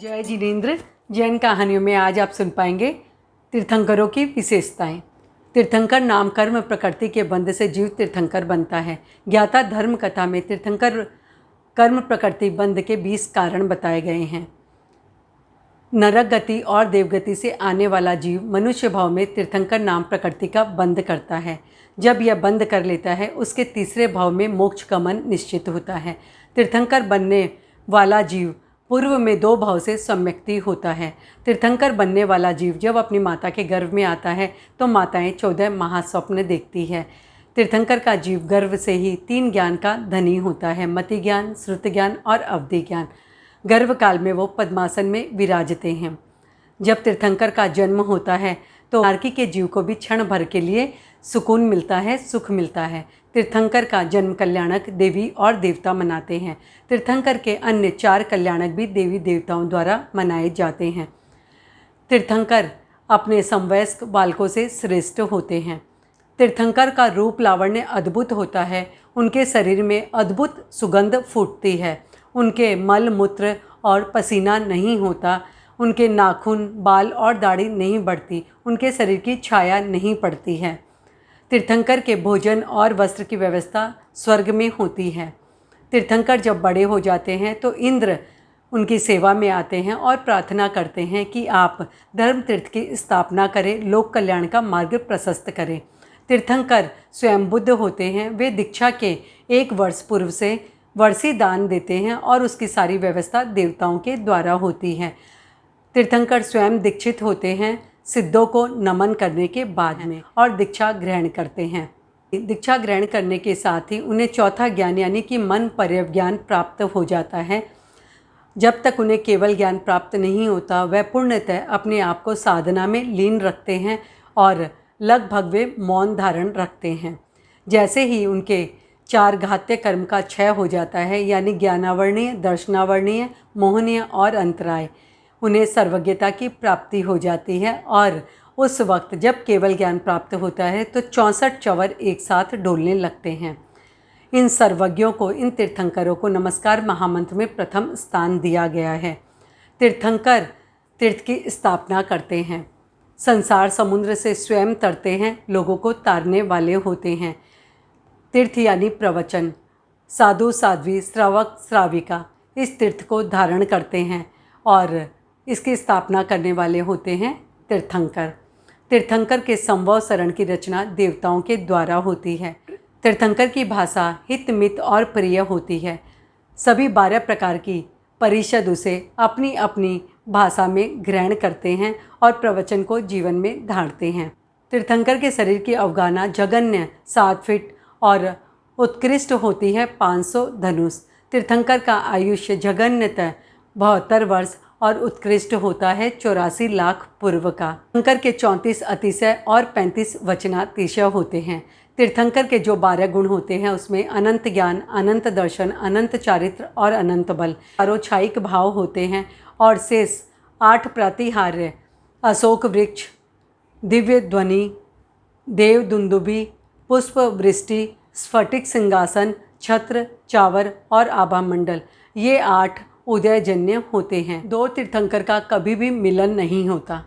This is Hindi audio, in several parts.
जय जिनेंद्र। जैन कहानियों में आज आप सुन पाएंगे तीर्थंकरों की विशेषताएं। तीर्थंकर नाम कर्म प्रकृति के बंध से जीव तीर्थंकर बनता है। ज्ञाता धर्म कथा में तीर्थंकर कर्म प्रकृति बंध के 20 कारण बताए गए हैं। नरक गति और देवगति से आने वाला जीव मनुष्य भाव में तीर्थंकर नाम प्रकृति का बंध करता है। जब यह बंद कर लेता है उसके तीसरे भाव में मोक्ष गमन निश्चित होता है। तीर्थंकर बनने वाला जीव पूर्व में 2 भाव से सम्यक्ति होता है। तीर्थंकर बनने वाला जीव जब अपनी माता के गर्भ में आता है तो माताएं 14 महास्वप्न देखती है। तीर्थंकर का जीव गर्भ से ही 3 ज्ञान का धनी होता है, मति ज्ञान, श्रुत ज्ञान और अवधि ज्ञान। गर्भ काल में वो पद्मासन में विराजते हैं। जब तीर्थंकर का जन्म होता है तो नारकी के जीव को भी क्षण भर के लिए सुकून मिलता है, सुख मिलता है। तीर्थंकर का जन्म कल्याणक देवी और देवता मनाते हैं। तीर्थंकर के अन्य 4 कल्याणक भी देवी देवताओं द्वारा मनाए जाते हैं। तीर्थंकर अपने समवयस्क बालकों से श्रेष्ठ होते हैं। तीर्थंकर का रूप लावण्य अद्भुत होता है। उनके शरीर में अद्भुत सुगंध फूटती है। उनके मल मूत्र और पसीना नहीं होता। उनके नाखून, बाल और दाढ़ी नहीं बढ़ती। उनके शरीर की छाया नहीं पड़ती है। तीर्थंकर के भोजन और वस्त्र की व्यवस्था स्वर्ग में होती है। तीर्थंकर जब बड़े हो जाते हैं तो इंद्र उनकी सेवा में आते हैं और प्रार्थना करते हैं कि आप धर्म तीर्थ की स्थापना करें, लोक कल्याण का मार्ग प्रशस्त करें। तीर्थंकर स्वयं बुद्ध होते हैं। वे दीक्षा के 1 वर्ष पूर्व से वर्षी दान देते हैं और उसकी सारी व्यवस्था देवताओं के द्वारा होती है। तीर्थंकर स्वयं दीक्षित होते हैं सिद्धों को नमन करने के बाद में और दीक्षा ग्रहण करते हैं। दीक्षा ग्रहण करने के साथ ही उन्हें चौथा ज्ञान यानी कि मन पर्यज्ञान प्राप्त हो जाता है। जब तक उन्हें केवल ज्ञान प्राप्त नहीं होता वह पूर्णतः अपने आप को साधना में लीन रखते हैं और लगभग वे मौन धारण रखते हैं। जैसे ही उनके 4 घात्य कर्म का क्षय हो जाता है यानी ज्ञानावर्णीय, दर्शनावर्णीय, मोहनीय और अंतराय, उन्हें सर्वज्ञता की प्राप्ति हो जाती है। और उस वक्त जब केवल ज्ञान प्राप्त होता है तो 64 चंवर एक साथ डोलने लगते हैं। इन सर्वज्ञों को, इन तीर्थंकरों को नमस्कार महामंत्र में प्रथम स्थान दिया गया है। तीर्थंकर तीर्थ की स्थापना करते हैं। संसार समुद्र से स्वयं तरते हैं, लोगों को तारने वाले होते हैं। तीर्थ यानी प्रवचन, साधु साध्वी, श्रावक श्राविका इस तीर्थ को धारण करते हैं और इसकी स्थापना करने वाले होते हैं तीर्थंकर। तीर्थंकर के संभव शरण की रचना देवताओं के द्वारा होती है। तीर्थंकर की भाषा हित मित और प्रिय होती है। सभी 12 प्रकार की परिषद उसे अपनी अपनी भाषा में ग्रहण करते हैं और प्रवचन को जीवन में धारते हैं। तीर्थंकर के शरीर की अवगाहना जघन्य 7 फीट और उत्कृष्ट होती है 500 धनुष। तीर्थंकर का आयुष्य जघन्यतः 72 वर्ष और उत्कृष्ट होता है 84 लाख पूर्व का। तीर्थंकर के 34 अतिशय और 35 वचनातिशय होते हैं। तीर्थंकर के जो 12 गुण होते हैं उसमें अनंत ज्ञान, अनंत दर्शन, अनंत चारित्र और अनंत बल, चारोच्छायिक भाव होते हैं और शेष 8 प्रातिहार्य, अशोक वृक्ष, दिव्य ध्वनि, देव दुंदुभि, पुष्प वृष्टि, स्फटिक सिंहासन, छत्र, चावर और आभा मंडल, ये 8 उदयजन्य होते हैं। 2 तीर्थंकर का कभी भी मिलन नहीं होता।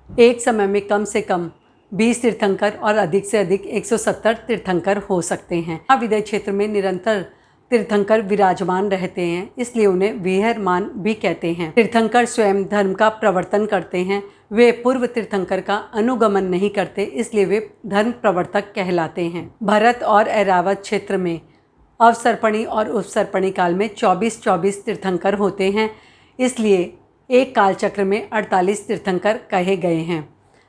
एक समय में कम से कम 20 तीर्थंकर और अधिक से अधिक 170 तीर्थंकर हो सकते हैं। विदय क्षेत्र में निरंतर तीर्थंकर विराजमान रहते हैं, इसलिए उन्हें विहरमान भी कहते हैं। तीर्थंकर स्वयं धर्म का प्रवर्तन करते हैं। वे पूर्व तीर्थंकर का अनुगमन नहीं करते, इसलिए वे धर्म प्रवर्तक कहलाते हैं। भरत और ऐरावत क्षेत्र में अवसर्पणी और उपसर्पणी काल में 24-24 तीर्थंकर होते हैं, इसलिए एक कालचक्र में 48 तीर्थंकर कहे गए हैं।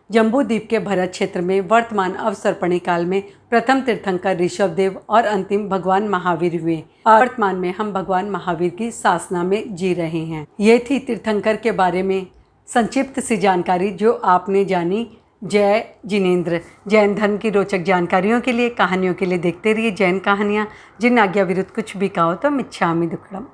जम्बूद्वीप के भरत क्षेत्र में वर्तमान अवसर्पणी काल में प्रथम तीर्थंकर ऋषभदेव और अंतिम भगवान महावीर हुए। वर्तमान में हम भगवान महावीर की सासना में जी रहे हैं। ये थी तीर्थंकर के बारे में संक्षिप्त सी जानकारी जो आपने जानी। जय जिनेंद्र। जैन धर्म की रोचक जानकारियों के लिए, कहानियों के लिए देखते रहिए जैन कहानियाँ। जिन आज्ञा विरुद्ध कुछ भी कहो तो मिच्छामि दुक्कड़म।